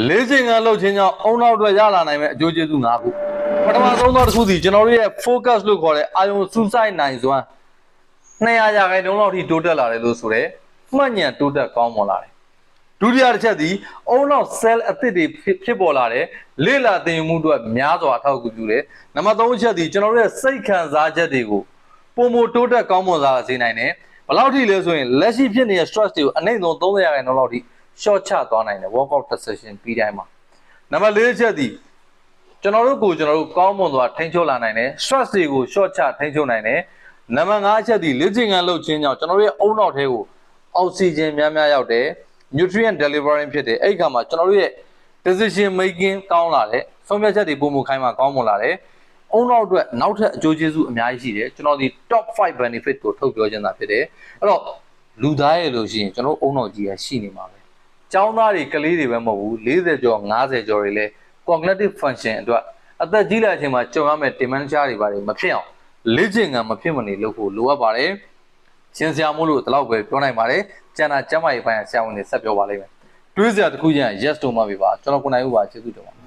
လေးချိန်ကလှုပ်ခြင်းကြောင့်အုံနောက်အတွက်ရလာနိုင်မဲ့အကျိုးကျေးဇူး၅ခုပထမဆုံးသောတစ်ခုစီကျွန်တော်တို့ရဲ့ focus လို့ခေါ်တဲ့အာယုံစူးစိုက်နိုင်စွမ်း200ရာခိုင်နှုန်းလောက်ထိတိုးတက်လာတယ်လို့ဆိုရဲမှတ်ဉာဏ်တိုးတက်ကောင်းမွန်လာတယ်ဒုတိယတစ်ချက်သည်အုံနောက် cell အသစ်တွေဖြစ်ပေါ်လာတယ်လေ့လာသင်ယူမှုအတွက်များစွာအထောက်အကူပြုတယ်နံပါတ်3အချက်သည်ကျွန်တော်တို့ရဲ့စိတ်ခံစားချက်တွေကိုပုံမတိုးတက်ကောင်းမွန်လာစေနိုင်တယ်ဘယ်လောက်ထိလဲဆိုရင်လက်ရှိဖြစ်နေတဲ့ stress တွေကိုအနည်းဆုံး30ရာခိုင်နှုန်းလောက်ထိshort ချသွားနိုင်တယ် workout session ပြီးတိုင်းမှာနံပါတ်4ချက်သည်ကျွန်တော်တို့ကောင်းမွန်စွာထိန်းချုပ်လာနိုင်တယ် stress တွေကို short ချထိန်းချုပ်နိုင်တယ်နံပါတ်5ချက်သည်လေ့ကျင့်ခန်းလုပ်ခြင်းကြောင့်ကျွန်တော်တို့ရဲ့အုံနောက်ထဲကိုအောက်ဆီဂျင်များများရောက်တယ် nutrient delivering ဖြစ်တယ်အဲ့ဒီခါမှာကျွန်တော်တို့ရဲ့ decision making ကောင်းလာတယ်ဆုံးဖြတ်ချက်တွေပုံမခိုင်းမှာကောင်းမွန်လာတယ်အုံနောက်အတွက်နောက်ထပ်အကျိုးကျေးဇူးအများကြီးရှိတယ်ကျွန်တော်ဒီ top 5 benefit ကိုထုတ်ပြောခြင်းသာဖြစ်တယ်အဲ့တော့လူသားရဲ့လို့ရှိရင်ကျွန်တော်အုံနောက်ကြီးရရှိနေမှာပဲကျောင်းသားတွေကလေးတွေပဲမဟုတ်ဘူး40ကျော်50ကျော်တွေလည်း cognitive function အတွက်အသက်ကြီးလာတဲ့အချိန်မှာကြုံရမယ့် dementia တွေပါတယ်မဖြစ်အောင်လေ့ကျင့်ခန်းမဖြစ်မနေလုပ်ဖို့လိုအပ်ပါတယ်ရှင်းစရာမို့လို့ဒီလောက်ပဲပြောနိုင်ပါတယ်ကျန်တာကျမ်းမာရေးပိုင်းဆရာဝန်တွေဆက်ပြောပါလိမ့်မယ်တွေးစရာတစ်ခုချင်း yes တို့မှပြပါကျွန်တော်ကိုနိုင်ဦးပါကျေးဇူးတင်ပါတယ်